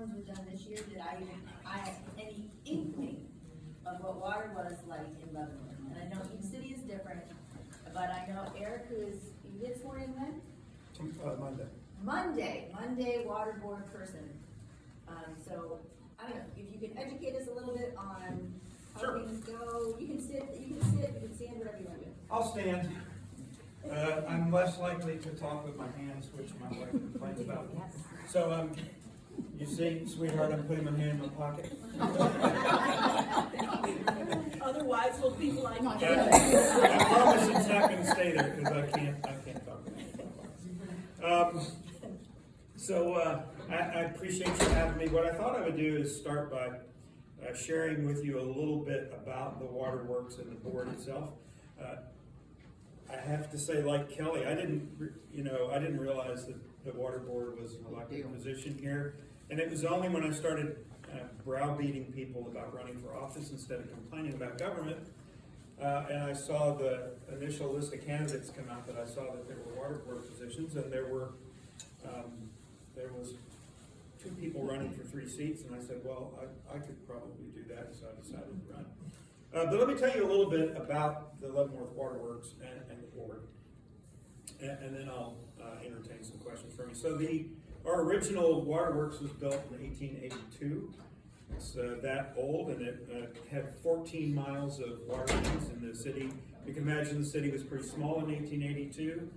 forms were done this year, did I have any inkling of what water was like in Leavenworth. And I know each city is different, but I know Eric, he gets sworn in when? Monday, water board person. So, I don't know, if you can educate us a little bit on how Sure. things go. You can stand, you can stand, whatever you want to do. I'll stand. I'm less likely to talk with my hands, which my wife complains about. So, you see, sweetheart, I'm putting my hand in my pocket. Otherwise, we'll be like. I promise it's not going to stay there because I can't talk about it. I appreciate you having me. What I thought I would do is start by sharing with you a little bit about the waterworks and the board itself. I have to say, like Kelly, I didn't realize that the water board was an elected position here, and it was only when I started browbeating people about running for office instead of complaining about government, and I saw the initial list of candidates come out that I saw that there were water board positions, and there was 2 people running for 3 seats, and I said, well, I could probably do that, so I decided to run. But let me tell you a little bit about the Leavenworth Waterworks and the board, and then I'll entertain some questions from you. So our original waterworks was built in 1882. It's that old, and it had 14 miles of water lines in the city. You can imagine the city was pretty small in 1882.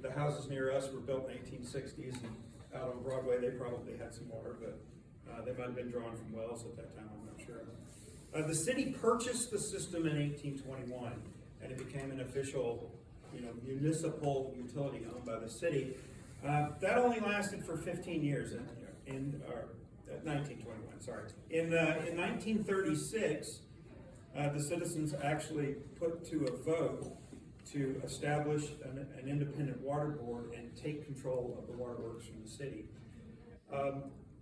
The houses near us were built in the 1860s, and out on Broadway they probably had some water, but they might have been drawn from wells at that time, I'm not sure. The city purchased the system in 1821, and it became an official, municipal utility owned by the city. That only lasted for 15 years, 1921, sorry. In 1936, the citizens actually put to a vote to establish an independent water board and take control of the waterworks from the city.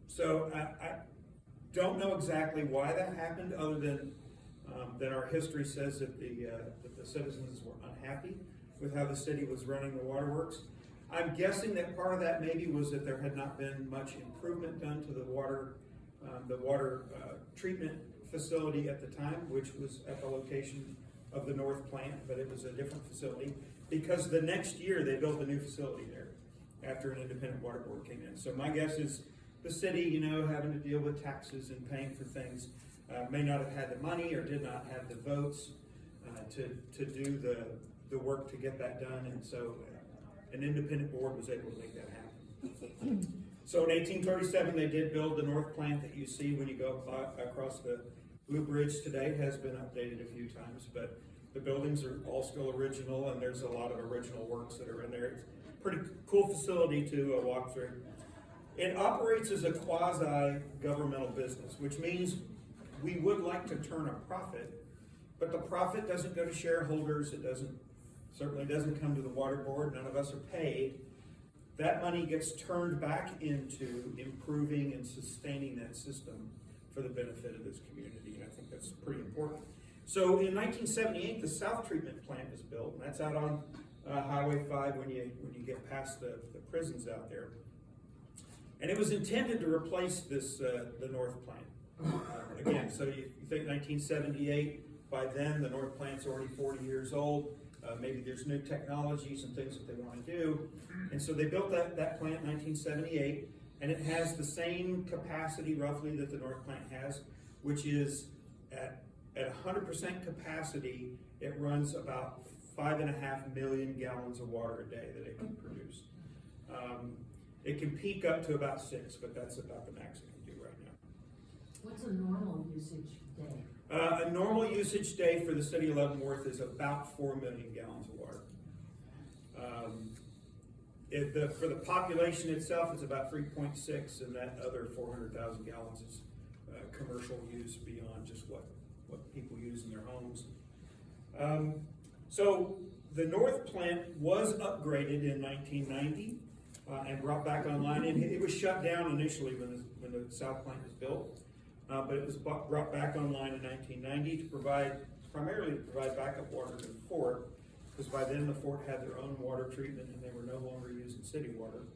So I don't know exactly why that happened, other than that our history says that the citizens were unhappy with how the city was running the waterworks. I'm guessing that part of that maybe was that there had not been much improvement done to the water treatment facility at the time, which was at the location of the North Plant, but it was a different facility, because the next year they built a new facility there after an independent water board came in. So my guess is the city, having to deal with taxes and paying for things, may not have had the money or did not have the votes to do the work to get that done, and so an independent board was able to make that happen. So in 1837, they did build the North Plant that you see when you go across the Blue Bridge today. It has been updated a few times, but the buildings are all still original, and there's a lot of original works that are in there. It's a pretty cool facility to walk through. It operates as a quasi-governmental business, which means we would like to turn a profit, but the profit doesn't go to shareholders. It certainly doesn't come to the water board. None of us are paid. That money gets turned back into improving and sustaining that system for the benefit of this community, and I think that's pretty important. So in 1978, the South Treatment Plant was built, and that's out on Highway 5 when you get past the prisons out there. And it was intended to replace the North Plant. Again, so you think 1978, by then the North Plant's already 40 years old. Maybe there's new technologies and things that they want to do. And so they built that plant in 1978, and it has the same capacity roughly that the North Plant has, which is at 100% capacity, it runs about 5.5 million gallons of water a day that it can produce. It can peak up to about 6, but that's about the max it can do right now. What's a normal usage day? A normal usage day for the city of Leavenworth is about 4 million gallons of water. For the population itself, it's about 3.6, and that other 400,000 gallons is commercial use beyond just what people use in their homes. So the North Plant was upgraded in 1990 and brought back online. And it was shut down initially when the South Plant was built. But it was brought back online in 1990 primarily to provide backup water to the fort, because by then the fort had their own water treatment and they were no longer using city water,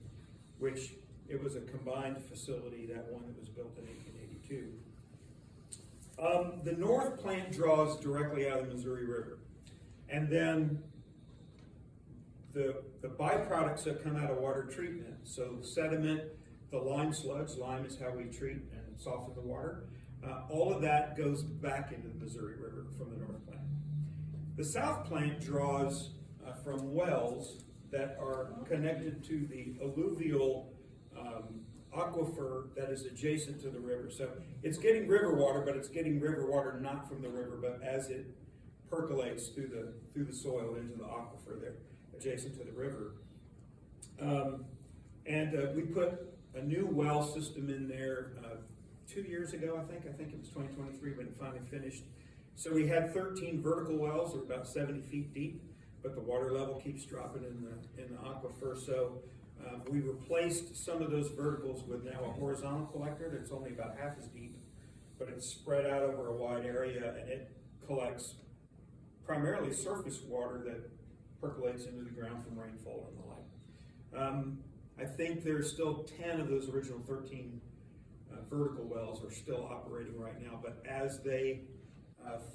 which It was a combined facility, that one that was built in 1882. The north plant draws directly out of the Missouri River. And then the byproducts that come out of water treatment, so sediment, the lime sludge, lime is how we treat and soften the water, all of that goes back into the Missouri River from the north plant. The south plant draws from wells that are connected to the alluvial aquifer that is adjacent to the river. So it's getting river water, but it's getting river water not from the river, but as it percolates through the soil into the aquifer there, adjacent to the river. We put a new well system in there 2 years ago, I think it was 2023 when it finally finished. So we had 13 vertical wells, they're about 70 feet deep, but the water level keeps dropping in the aquifer. So we replaced some of those verticals with now a horizontal collector that's only about half as deep, but it's spread out over a wide area, and it collects primarily surface water that percolates into the ground from rainfall and the like. I think there's still 10 of those original 13 vertical wells are still operating right now, but as they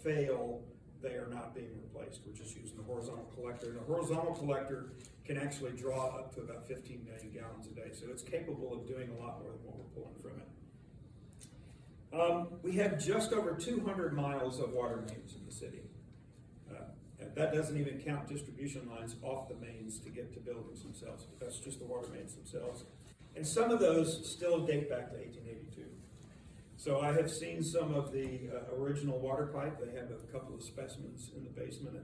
fail, they are not being replaced. We're just using the horizontal collector. And the horizontal collector can actually draw up to about 15 million gallons a day, so it's capable of doing a lot more than what we're pulling from it. We have just over 200 miles of water mains in the city. That doesn't even count distribution lines off the mains to get to buildings themselves, but that's just the water mains themselves. And some of those still date back to 1882. So I have seen some of the original water pipe. They have a couple of specimens in the basement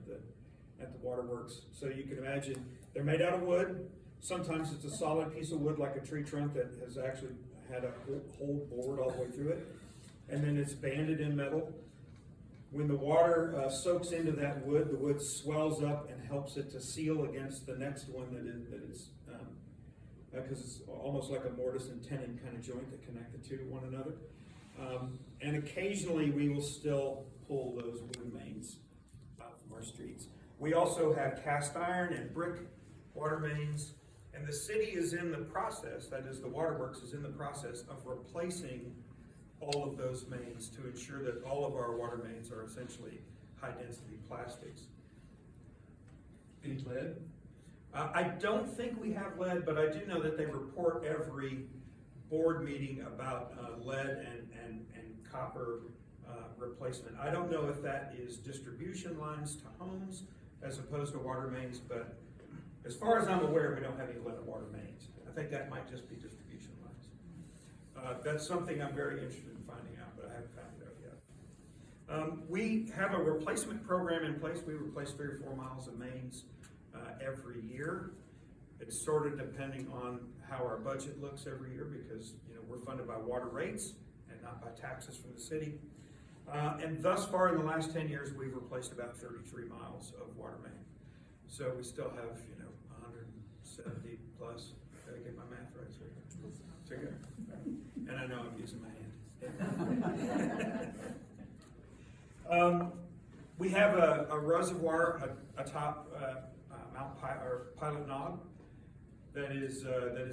at the waterworks. So you can imagine they're made out of wood. Sometimes it's a solid piece of wood like a tree trunk that has actually had a whole board all the way through it. And then it's banded in metal. When the water soaks into that wood, the wood swells up and helps it to seal against the next one that is because it's almost like a mortise and tenon kind of joint that connect the two to one another. And occasionally we will still pull those wood mains out from our streets. We also have cast iron and brick water mains, and the city is in the process, that is the waterworks is in the process of replacing all of those mains to ensure that all of our water mains are essentially high density plastics. Any lead? I don't think we have lead, but I do know that they report every board meeting about lead and copper replacement. I don't know if that is distribution lines to homes as opposed to water mains, but as far as I'm aware, we don't have any lead in water mains. I think that might just be distribution lines. That's something I'm very interested in finding out, but I haven't found it out yet. We have a replacement program in place. We replace 3 or 4 miles of mains every year. It's sort of depending on how our budget looks every year because we're funded by water rates and not by taxes from the city. And thus far in the last 10 years, we've replaced about 33 miles of water main. So we still have 170 plus. Gotta get my math right so good. And I know I'm using my hand. We have a reservoir atop Pilot Knob that is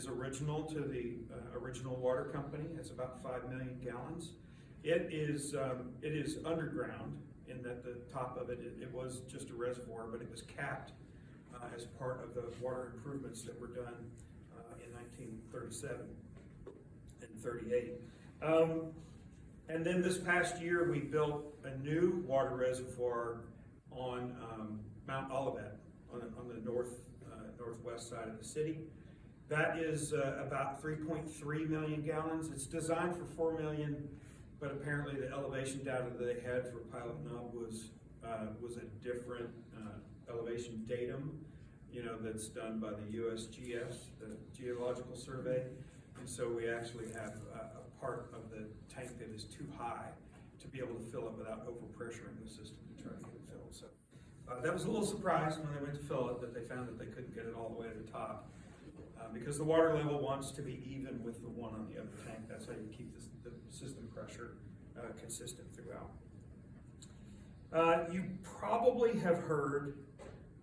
original to the original water company. It's about 5 million gallons. It is underground in that the top of it was just a reservoir, but it was capped as part of the water improvements that were done in 1937 and 38. And then this past year, we built a new water reservoir on Mount Olivet on the northwest side of the city. That is about 3.3 million gallons. It's designed for 4 million, but apparently the elevation data that they had for Pilot Knob was a different elevation datum, that's done by the USGS, the Geological Survey. And so we actually have a part of the tank that is too high to be able to fill it without overpressuring the system to try to get it filled. So that was a little surprised when they went to fill it that they found that they couldn't get it all the way to the top because the water level wants to be even with the one on the other tank. That's how you keep the system pressure consistent throughout. You probably have heard,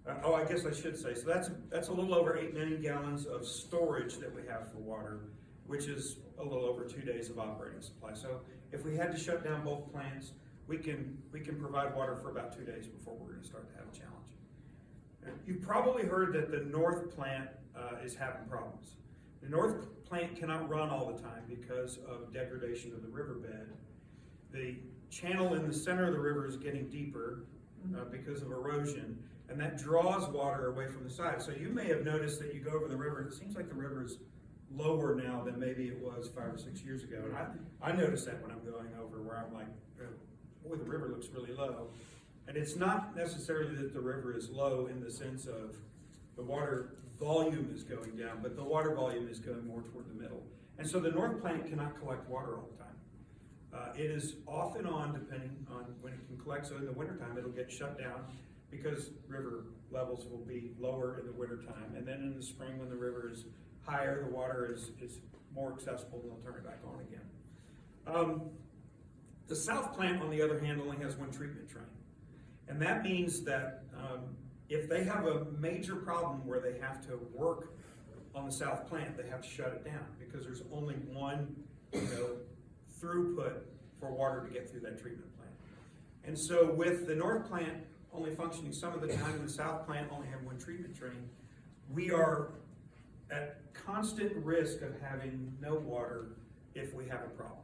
I guess I should say, so that's a little over 8 million gallons of storage that we have for water. which is a little over 2 days of operating supply. So if we had to shut down both plants, we can provide water for about 2 days before we're gonna start to have a challenge. You've probably heard that the north plant is having problems. The north plant cannot run all the time because of degradation of the riverbed. The channel in the center of the river is getting deeper because of erosion, and that draws water away from the side. So you may have noticed that you go over the river, and it seems like the river is lower now than maybe it was 5 or 6 years ago. And I noticed that when I'm going over, where I'm like, boy, the river looks really low. And it's not necessarily that the river is low in the sense of the water volume is going down, but the water volume is going more toward the middle. And so the north plant cannot collect water all the time. It is off and on depending on when it can collect. So in the wintertime, it'll get shut down because river levels will be lower in the wintertime. And then in the spring, when the river is higher, the water is more accessible, and they'll turn it back on again. The south plant, on the other hand, only has one treatment train. And that means that if they have a major problem where they have to work on the south plant, they have to shut it down because there's only one throughput for water to get through that treatment plant. And so with the north plant only functioning some of the time and the south plant only having one treatment train, we are at constant risk of having no water if we have a problem.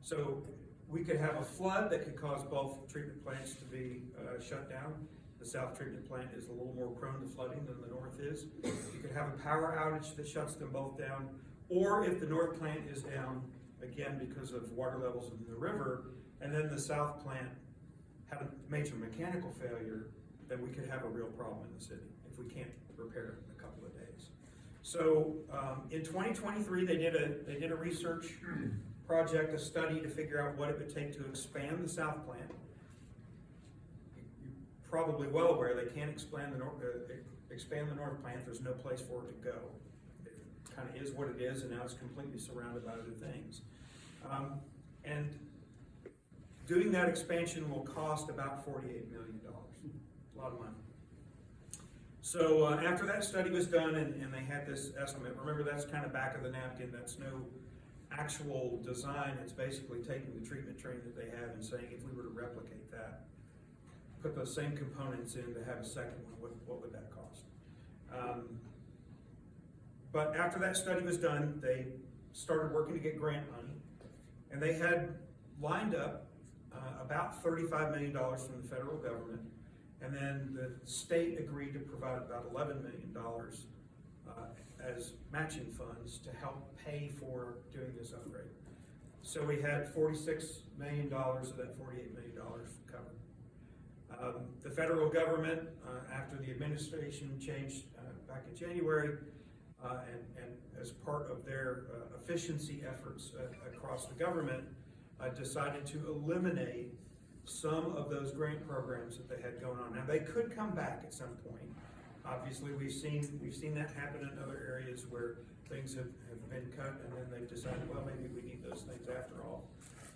So we could have a flood that could cause both treatment plants to be shut down. The south treatment plant is a little more prone to flooding than the north is. You could have a power outage that shuts them both down, or if the north plant is down, again because of water levels in the river, and then the south plant had a major mechanical failure, then we could have a real problem in the city if we can't repair it in a couple of days. So in 2023, they did a research project, a study to figure out what it would take to expand the south plant. You're probably well aware they can't expand the north plant. There's no place for it to go. It kind of is what it is, and now it's completely surrounded by other things. And doing that expansion will cost about $48 million. A lot of money. So after that study was done and they had this estimate, remember that's kind of back of the napkin, that's no actual design, it's basically taking the treatment train that they have and saying if we were to replicate that, put those same components in to have a second one, what would that cost? But after that study was done, they started working to get grant money, and they had lined up about $35 million from the federal government, and then the state agreed to provide about $11 million as matching funds to help pay for doing this upgrade. So we had $46 million of that $48 million covered. The federal government, after the administration changed back in January, and as part of their efficiency efforts across the government, decided to eliminate some of those grant programs that they had going on. Now they could come back at some point. Obviously, we've seen that happen in other areas where things have been cut, and then they've decided, well, maybe we need those things after all.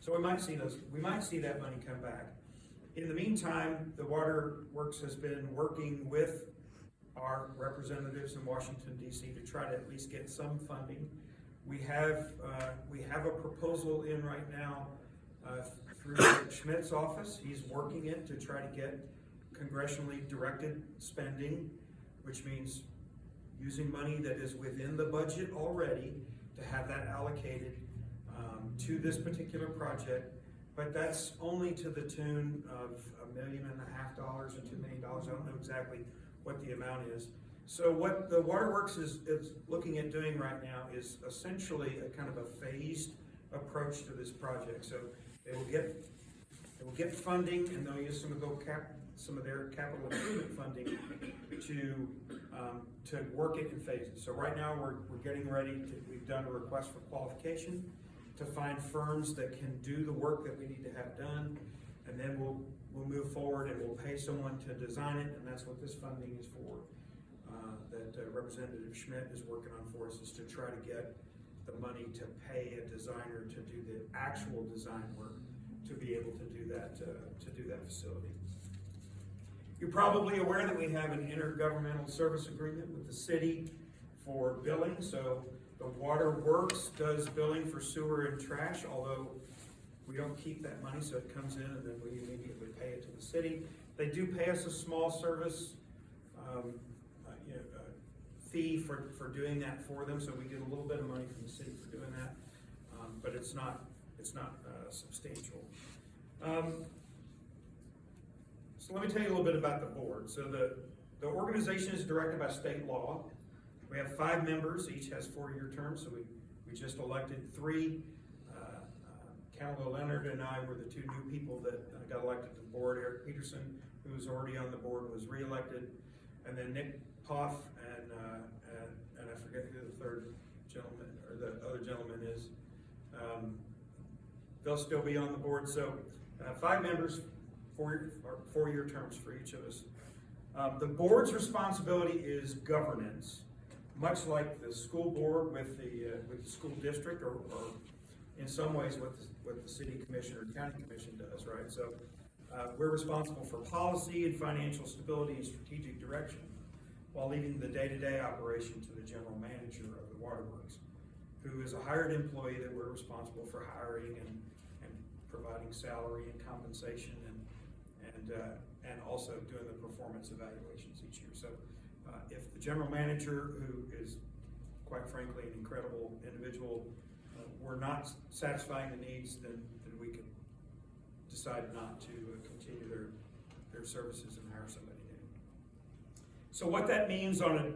So we might see that money come back. In the meantime, the Water Works has been working with our representatives in Washington, D.C. to try to at least get some funding. We have a proposal in right now through Schmidt's office. He's working it to try to get congressionally directed spending, which means using money that is within the budget already to have that allocated to this particular project. But that's only to the tune of $1.5 million or $2 million. I don't know exactly what the amount is. So what the Waterworks is looking at doing right now is essentially a kind of a phased approach to this project. So they will get funding, and they'll use some of their capital improvement funding to work it in phases. So right now we're getting ready we've done a request for qualification to find firms that can do the work that we need to have done, and then we'll move forward and we'll pay someone to design it, and that's what this funding is for. That Representative Schmidt is working on for us, is to try to get the money to pay a designer to do the actual design work to be able to do that facility. You're probably aware that we have an intergovernmental service agreement with the city for billing. So The Water Works does billing for sewer and trash, although we don't keep that money, so it comes in and then we immediately pay it to the city. They do pay us a small service fee for doing that for them, so we get a little bit of money from the city for doing that, but it's not substantial. So let me tell you a little bit about the board. So the organization is directed by state law. We have 5 members, each has 4-year terms, so we just elected 3. Calvo Leonard and I were the 2 new people that got elected to the board. Eric Peterson, who was already on the board, was reelected, and then Nick Poff and I forget who the third gentleman or the other gentleman is. They'll still be on the board. So 5 members, 4-year terms for each of us. The board's responsibility is governance, much like the school board with the school district, or in some ways what the city commission or county commission does, right? So we're responsible for policy and financial stability and strategic direction, while leaving the day-to-day operation to the general manager of the waterworks, who is a hired employee that we're responsible for hiring and providing salary and compensation and also doing the performance evaluations each year. So if the general manager, who is quite frankly an incredible individual, were not satisfying the needs, then we could decide not to continue their services and hire somebody new. So what that means on a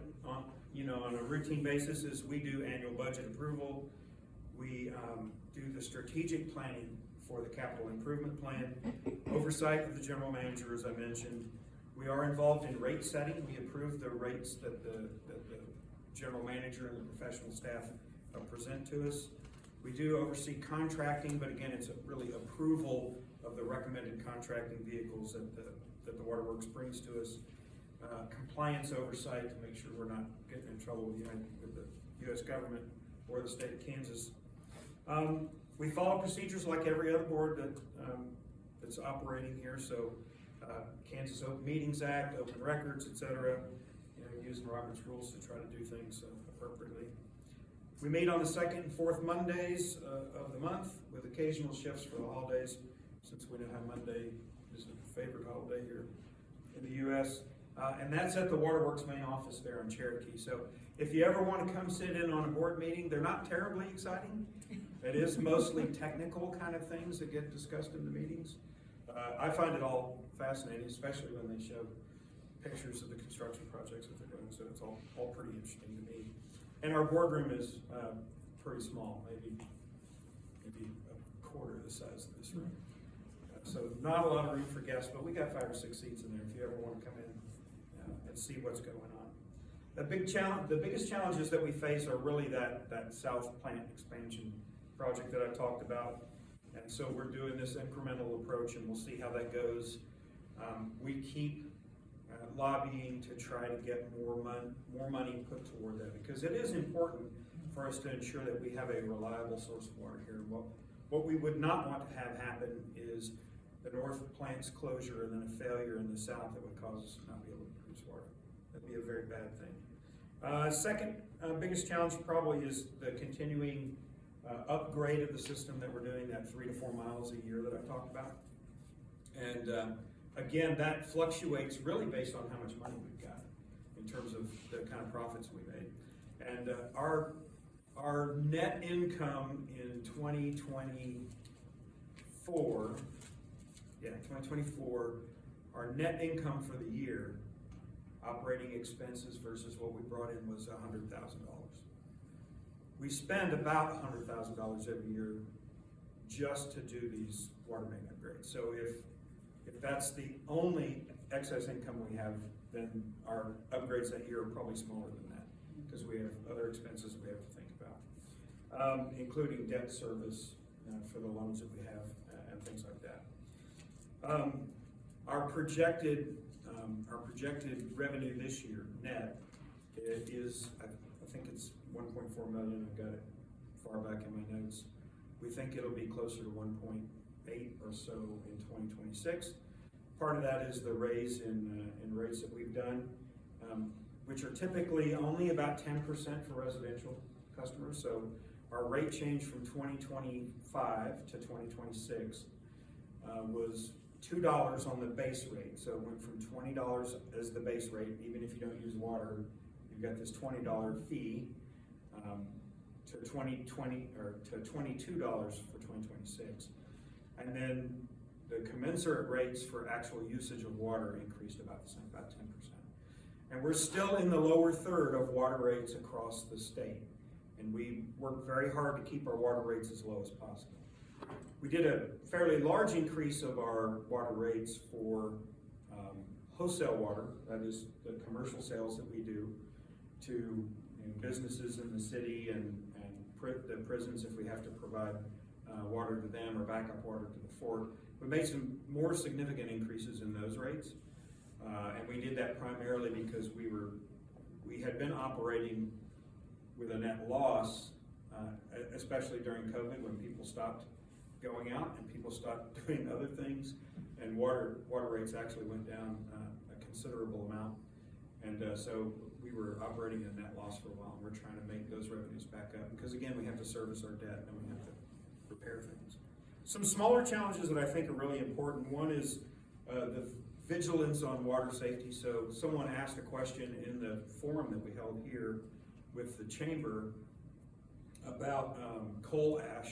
routine basis is we do annual budget approval. We do the strategic planning for the capital improvement plan, oversight of the general manager, as I mentioned. We are involved in rate setting. We approve the rates that the general manager and the professional staff present to us. We do oversee contracting, but again, it's really approval of the recommended contracting vehicles that the Waterworks brings to us. Compliance oversight to make sure we're not getting in trouble with the U.S. government or the state of Kansas. We follow procedures like every other board that's operating here. So Kansas Open Meetings Act, Open Records, etc. Using Robert's rules to try to do things appropriately. We meet on the 2nd and 4th Mondays of the month, with occasional shifts for the holidays, since we know how Monday is a favorite holiday here in the U.S. And that's at the Waterworks main office there in Cherokee. So if you ever want to come sit in on a board meeting, they're not terribly exciting. It is mostly technical kind of things that get discussed in the meetings. I find it all fascinating, especially when they show pictures of the construction projects that they're doing. So it's all pretty interesting to me. And our boardroom is pretty small, maybe a quarter the size of this room. So not a lot of room for guests, but we got 5 or 6 seats in there if you ever want to come in and see what's going on. The biggest challenges that we face are really that south plant expansion project that I talked about. And so we're doing this incremental approach, and we'll see how that goes. We keep lobbying to try to get more money put toward that, because it is important for us to ensure that we have a reliable source of water here. What we would not want to have happen is the north plant's closure and then a failure in the south that would cause us to not be able to produce water. That'd be a very bad thing. Second biggest challenge probably is the continuing upgrade of the system that we're doing, that 3 to 4 miles a year that I talked about. And again, that fluctuates really based on how much money we've got in terms of the kind of profits we made. And our net income in 2024, our net income for the year, operating expenses versus what we brought in, was $100,000. We spend about $100,000 every year just to do these water main upgrades. So if that's the only excess income we have, then our upgrades that year are probably smaller than that, because we have other expenses we have to think about, including debt service for the loans that we have and things like that. Our projected revenue this year, net, is, I think it's 1.4 million. I've got it far back in my notes. We think it'll be closer to 1.8 or so in 2026. Part of that is the raise in rates that we've done, which are typically only about 10% for residential. customers. So our rate change from 2025 to 2026 was $2 on the base rate. So it went from $20 as the base rate, even if you don't use water, you've got this $20 fee, to $22 for 2026. And then the commensurate rates for actual usage of water increased about the same, about 10%. And we're still in the lower third of water rates across the state. And we work very hard to keep our water rates as low as possible. We did a fairly large increase of our water rates for wholesale water, that is the commercial sales that we do to businesses in the city and the prisons if we have to provide water to them or backup water to the fort. We made some more significant increases in those rates. And we did that primarily because we had been operating with a net loss, especially during COVID when people stopped going out and people stopped doing other things, and water rates actually went down a considerable amount. And so we were operating in a net loss for a while, and we're trying to make those revenues back up because again, we have to service our debt and we have to repair things. Some smaller challenges that I think are really important. One is the vigilance on water safety. So someone asked a question in the forum that we held here with the chamber about coal ash.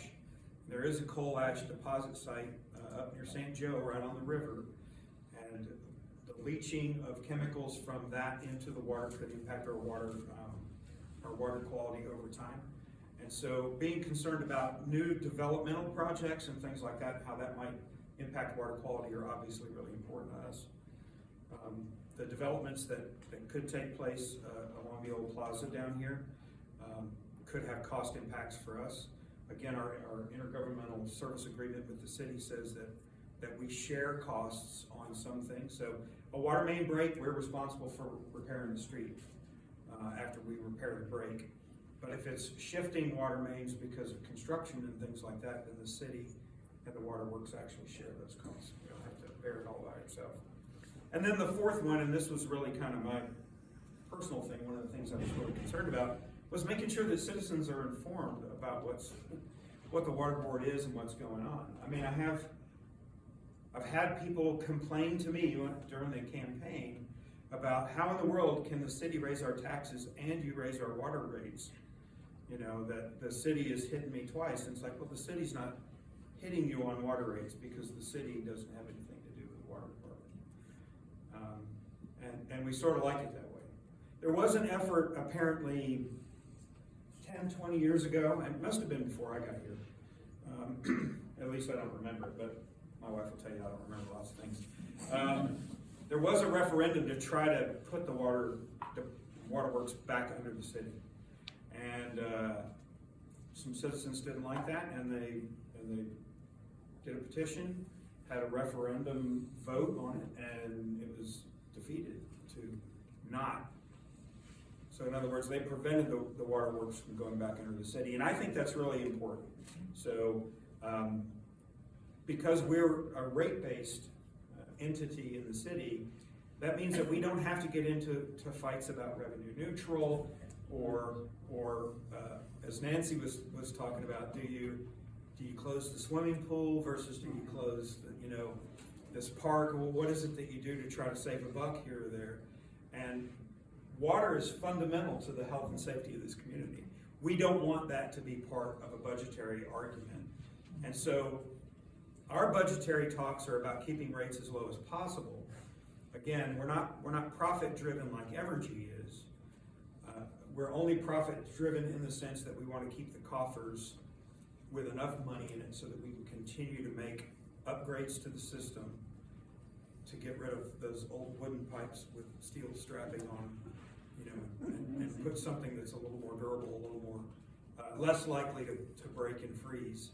There is a coal ash deposit site up near St. Joe, right on the river, and the leaching of chemicals from that into the water could impact our water quality over time. And so being concerned about new developmental projects and things like that, how that might impact water quality, are obviously really important to us. The developments that could take place along the old plaza down here could have cost impacts for us. Again, our intergovernmental service agreement with the city says that we share costs on some things. So a water main break, we're responsible for repairing the street after we repair the break. But if it's shifting water mains because of construction and things like that, then the city and the water works actually share those costs. You don't have to bear it all by yourself. And then the fourth one, and this was really kind of my personal thing, one of the things I was really concerned about, was making sure that citizens are informed about what the water board is and what's going on. I mean, I've had people complain to me during the campaign about how in the world can the city raise our taxes and you raise our water rates? You know, that the city is hitting me twice. And it's like, well, the city's not hitting you on water rates because the city doesn't have anything to do with the water department. And we sort of like it that way. There was an effort apparently 10, 20 years ago, and it must have been before I got here. At least I don't remember it, but my wife will tell you I don't remember lots of things. There was a referendum to try to put the waterworks back under the city. And some citizens didn't like that, and they did a petition, had a referendum vote on it, and it was defeated to not. So in other words, they prevented the waterworks from going back under the city, and I think that's really important. So because we're a rate-based entity in the city, that means that we don't have to get into fights about revenue neutral or as Nancy was talking about, do you close the swimming pool versus do you close this park? Well, what is it that you do to try to save a buck here or there? And water is fundamental to the health and safety of this community. We don't want that to be part of a budgetary argument. And so our budgetary talks are about keeping rates as low as possible. Again, we're not profit driven like Evergy is. We're only profit driven in the sense that we want to keep the coffers with enough money in it so that we can continue to make upgrades to the system to get rid of those old wooden pipes with steel strapping on, and put something that's a little more durable, a little more less likely to break and freeze.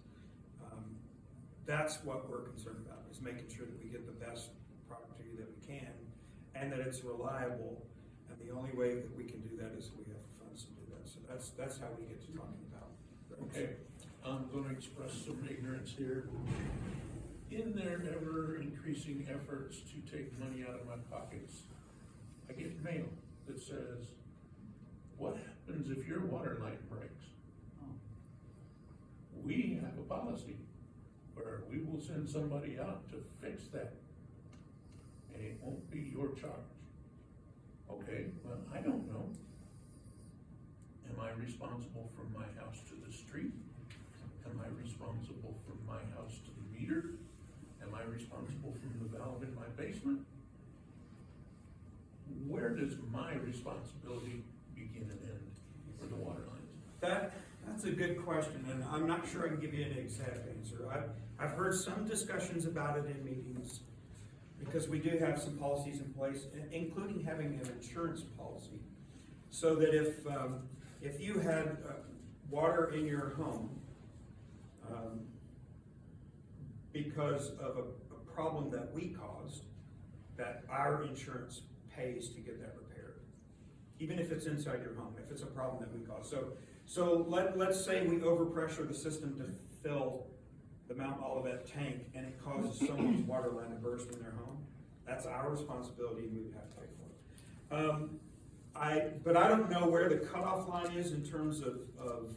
That's what we're concerned about, is making sure that we get the best property that we can and that it's reliable. And the only way that we can do that is we have funds to do that. So that's how we get to talking about rates. Okay, I'm going to express some ignorance here. In their ever increasing efforts to take money out of my pockets, I get mail that says, what happens if your water line breaks? policy where we will send somebody out to fix that. And it won't be your charge. Okay, well, I don't know. Am I responsible from my house to the street? Am I responsible from my house to the meter? Am I responsible from the valve in my basement? Where does my responsibility begin and end for the water lines? That's a good question, and I'm not sure I can give you an exact answer. I've heard some discussions about it in meetings, because we do have some policies in place, including having an insurance policy, so that if you had water in your home because of a problem that we caused, that our insurance pays to get that repaired, even if it's inside your home, if it's a problem that we caused. So let's say we overpressure the system to fill the Mount Olivet tank, and it causes someone's water line to burst in their home. That's our responsibility, and we would have to pay for it. But I don't know where the cutoff line is in terms of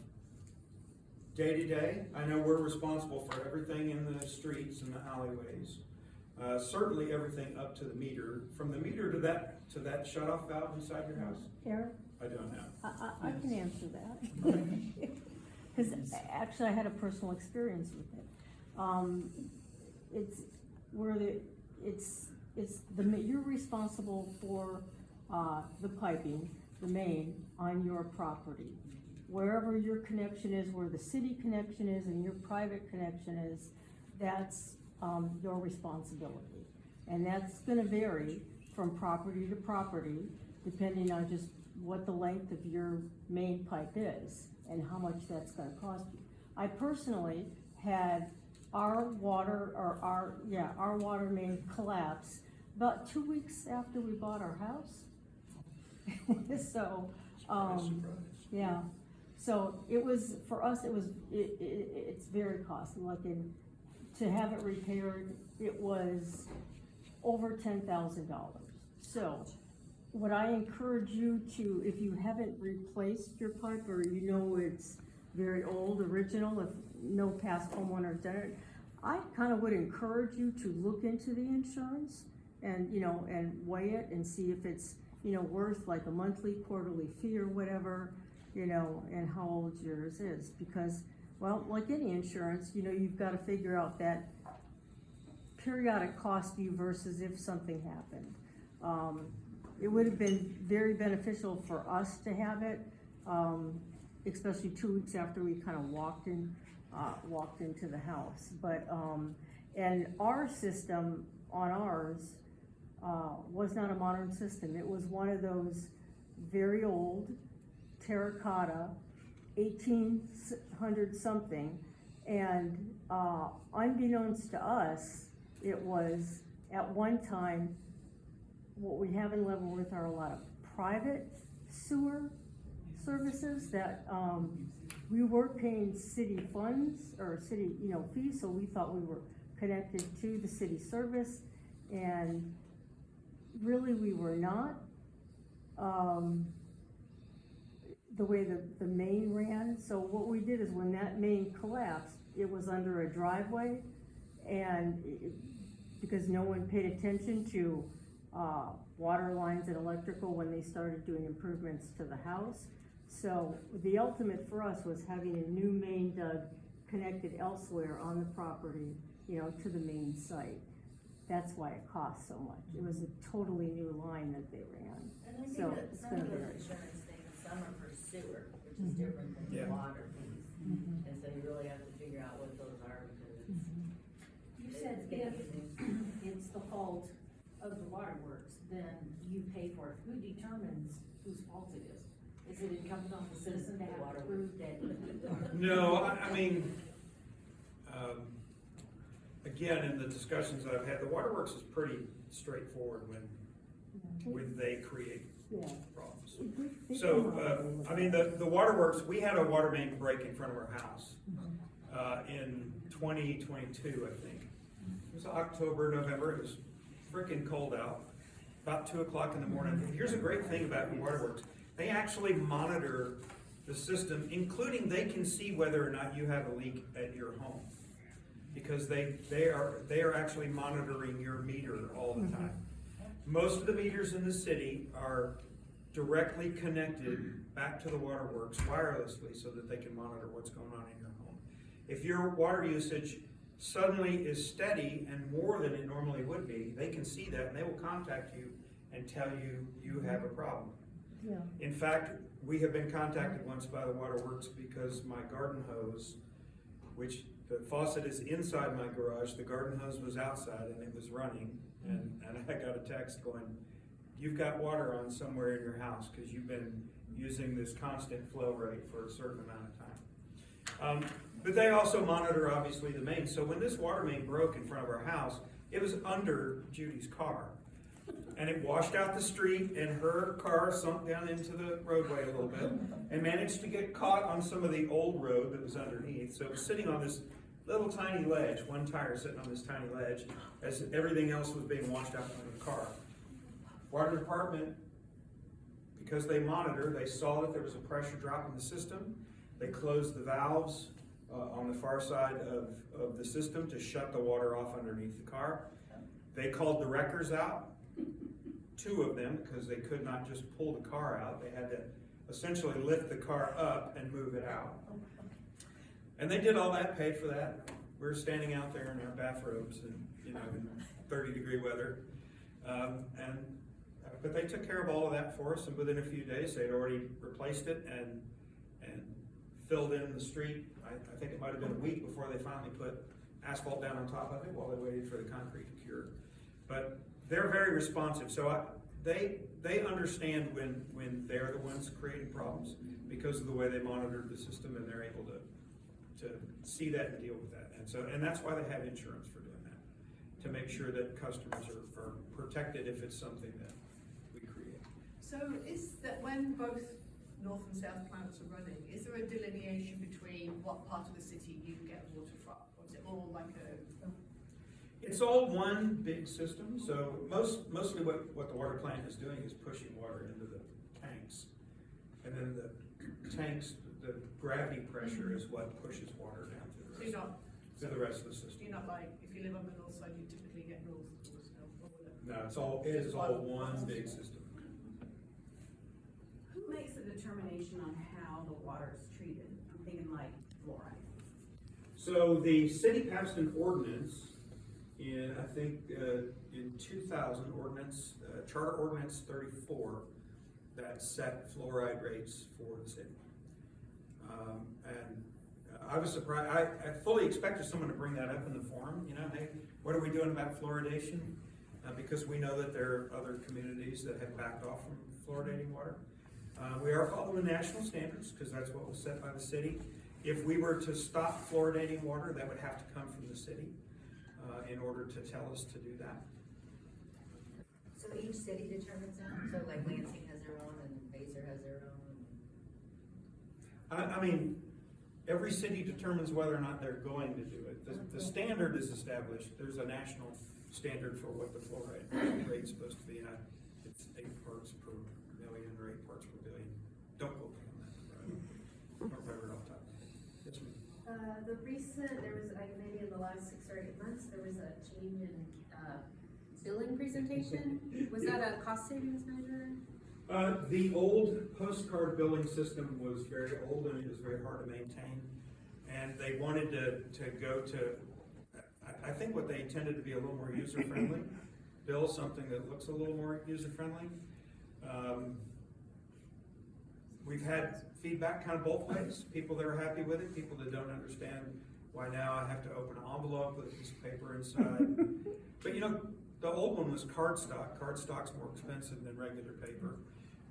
day to day. I know we're responsible for everything in the streets and the alleyways. Certainly everything up to the meter. From the meter to that shut-off valve inside your house? Eric, I don't know. I can answer that. Because actually I had a personal experience with it. You're responsible for the piping, the main, on your property. Wherever your connection is, where the city connection is and your private connection is, that's your responsibility. And that's gonna vary from property to property, depending on just what the length of your main pipe is and how much that's gonna cost you. I personally had our water main collapse about 2 weeks after we bought our house. So, yeah, so it was, for us, it's very costly. Like to have it repaired, it was over $10,000. So what I encourage you to, if you haven't replaced your pipe, or you know it's very old, original, if no past homeowner done it, I kind of would encourage you to look into the insurance and, and weigh it and see if it's, worth like a monthly, quarterly fee or whatever, and how old yours is. Because, well, like any insurance, you've got to figure out that periodic cost to you versus if something happened. It would have been very beneficial for us to have it, especially 2 weeks after we kind of walked into the house. But and our system on ours was not a modern system. It was one of those very old terracotta, 1800 something, and unbeknownst to us, it was at one time, what we have in Leavenworth are a lot of private sewer services that we were paying city funds or city, fees, so we thought we were connected to the city service, and really we were not. The way the main ran, so what we did is when that main collapsed, it was under a driveway, and because no one paid attention to water lines and electrical when they started doing improvements to the house. So the ultimate for us was having a new main dug connected elsewhere on the property, to the main site. That's why it cost so much. It was a totally new line that they ran. And I think So that it's some gonna of those vary. insurance things, some are for sewer, which is different than Yeah. the water piece. Mhm. And so you really have to figure out what those are, because it's. You said if it's the fault of the waterworks, then you pay for it. Who determines whose fault it is? Is it incumbent on the citizen to have to prove that? No, I mean, again, in the discussions I've had, the waterworks is pretty straightforward when they create Yeah. problems. They So, come up I mean, the waterworks, we had a water main break in front of our house in 2022, I think. It was October, November, it was freaking cold out, about 2 o'clock in the morning. Here's a great thing about the waterworks. They actually monitor the the system, including they can see whether or not you have a leak at your home. Because they are actually monitoring your meter all the time. Most of the meters in the city are directly connected back to the waterworks wirelessly so that they can monitor what's going on in your home. If your water usage suddenly is steady and more than it normally would be, they can see that and they will contact you and tell you you have a problem. Yeah. In fact, we have been contacted once by the waterworks because my garden hose, which the faucet is inside my garage, the garden hose was outside and it was running, and I got a text going, you've got water on somewhere in your house because you've been using this constant flow rate for a certain amount of time. But they also monitor, obviously, the main. So when this water main broke in front of our house, it was under Judy's car. And it washed out the street, and her car sunk down into the roadway a little bit, and managed to get caught on some of the old road that was underneath. So it was sitting on this little tiny ledge, one tire sitting on this tiny ledge, as everything else was being washed out from the car. Water department, because they monitor, they saw that there was a pressure drop in the system. They closed the valves on the far side of the system to shut the water off underneath the car. They called the wreckers out, 2 of them, because they could not just pull the car out. They had to essentially lift the car up and move it out. And they did all that, paid for that. We were standing out there in our bathrobes and, in 30-degree weather. But they took care of all of that for us, and within a few days they'd already replaced it and filled in the street. I think it might have been a week before they finally put asphalt down on top of it while they waited for the concrete to cure. But they're very responsive, so they understand when they're the ones creating problems because of the way they monitor the system, and they're able to see that and deal with that. And that's why they have insurance for doing that, to make sure that customers are protected if it's something that we create. So is that when both north and south plants are running, is there a delineation between what part of the city you get water from? Or is it all like a... It's all one big system, so mostly what the water plant is doing is pushing water into the tanks. And then the tanks, the gravity pressure is what pushes water down to the rest of the system. You're not like, if you live on the north side, you typically get north or south. No, it is all one big system. Who makes the determination on how the water is treated? I'm thinking like fluoride. So the city passed an ordinance in 2000, Charter Ordinance 34, that set fluoride rates for the city. And I was surprised. I fully expected someone to bring that up in the forum. Hey, what are we doing about fluoridation? Because we know that there are other communities that have backed off from fluoridating water. We are following national standards because that's what was set by the city. If we were to stop fluoridating water, that would have to come from the city in order to tell us to do that. So each city determines that? So like Lansing has their own and Basel has their own? I mean, every city determines whether or not they're going to do it. The standard is established. There's a national standard for what the fluoride rate is supposed to be. It's 8 parts per million or 8 parts per billion. Don't quote me on that. I don't remember it off the top of my head. Yes, ma'am. There was like maybe in the last 6 or 8 months, there was a change in billing presentation. Was that a cost savings measure? The old postcard billing system was very old and it was very hard to maintain. And they wanted to go to, I think what they intended to be a little more user-friendly. Bill something that looks a little more user-friendly. We've had feedback kind of both ways. People that are happy with it, people that don't understand why now I have to open an envelope with a piece of paper inside. But the old one was cardstock. Cardstock's more expensive than regular paper.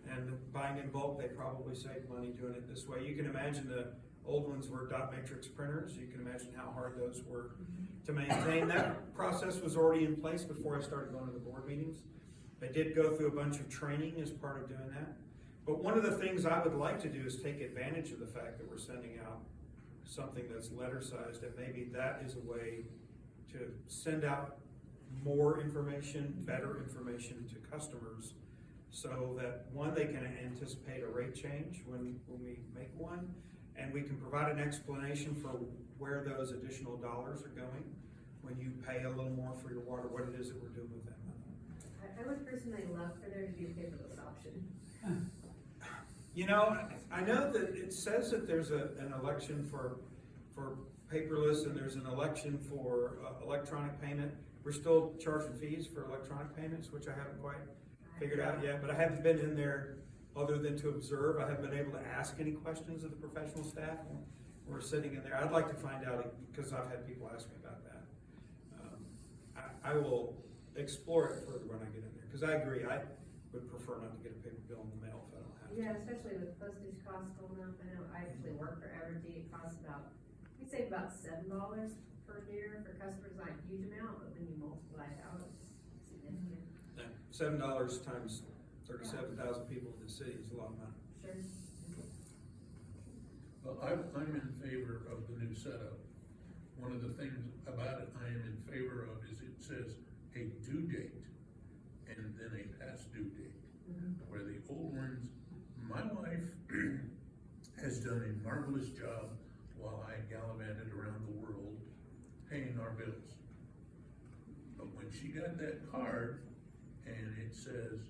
And buying in bulk, they probably saved money doing it this way. You can imagine the old ones were dot matrix printers. You can imagine how hard those were to maintain. That process was already in place before I started going to the board meetings. I did go through a bunch of training as part of doing that. But one of the things I would like to do is take advantage of the fact that we're sending out something that's letter-sized, and maybe that is a way to send out more information, better information to customers so that, one, they can anticipate a rate change when we make one, and we can provide an explanation for where those additional dollars are going when you pay a little more for your water, what it is that we're doing with that money. I would personally love for there to be a paperless option. You know, I know that it says that there's an election for paperless, and there's an election for electronic payment. We're still charging fees for electronic payments, which I haven't quite figured out yet, but I haven't been in there other than to observe. I haven't been able to ask any questions of the professional staff when we're sitting in there. I'd like to find out, because I've had people ask me about that. I will explore it further when I get in there, because I agree, I would prefer not to get a paper bill in the mail if I don't have to. Yeah, especially with postage costs going up. I know I actually work for Evergy. It costs about, we save about $7 per year for customers, not a huge amount, but when you multiply it out, it's significant. $7 times 37,000 people in the city is a lot of money. Sure. Well, I'm in favor of the new setup. One of the things about it I am in favor of is it says a due date and then a past due date. Where the old ones, my wife has done a marvelous job while I gallivanted around the world paying our bills. But when she got that card and it says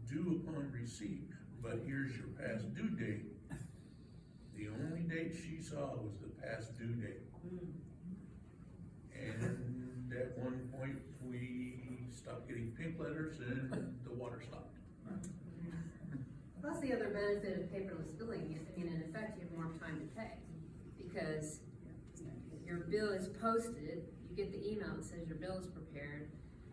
due upon receipt, but here's your past due date, the only date she saw was the past due date. And at one point, we stopped getting pink letters and the water stopped. Plus the other benefit of paperless billing, I mean, in effect, you have more time to pay, because your bill is posted, you get the email that says your bill is prepared,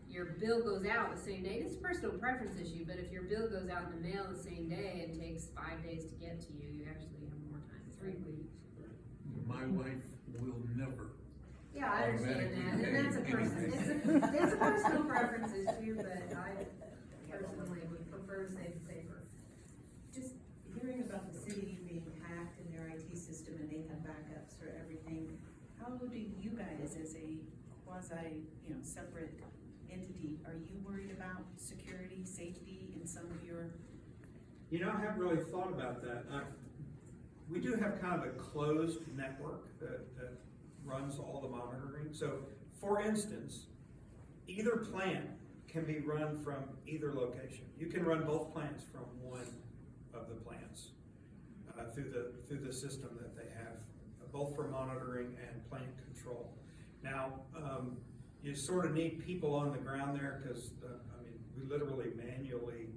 your bill goes out the same day. It's a personal preference issue, but if your bill goes out in the mail the same day and takes 5 days to get to you, you actually have more time, 3 weeks. My wife will never. Yeah, I understand that, and that's a it's a personal preference issue, but I personally would prefer to save the paper. Just hearing about the city being hacked and their IT system and they have backups for everything, how do you guys, as a quasi, separate entity, are you worried about security, safety in some of your? You know, I haven't really thought about that. We do have kind of a closed network that runs all the monitoring. So, for instance, either plant can be run from either location. You can run both plants from one of the plants through the system that they have, both for monitoring and plant control. Now, you sort of need people on the ground there, because we literally manually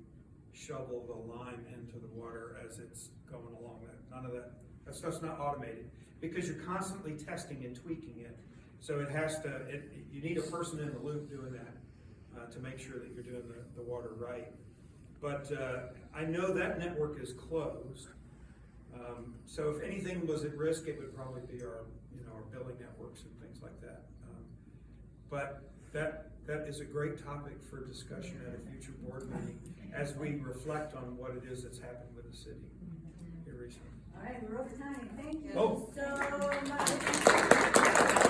shovel the lime into the water as it's going along. None of that stuff's not automated, because you're constantly testing and tweaking it. So it has to, you need a person in the loop doing that to make sure that you're doing the water right. But I know that network is closed. So if anything was at risk, it would probably be our billing networks and things like that. But that is a great topic for discussion at a future board meeting as we reflect on what it is that's happened with the city here recently. All right, we're over time. Thank you Oh. so much.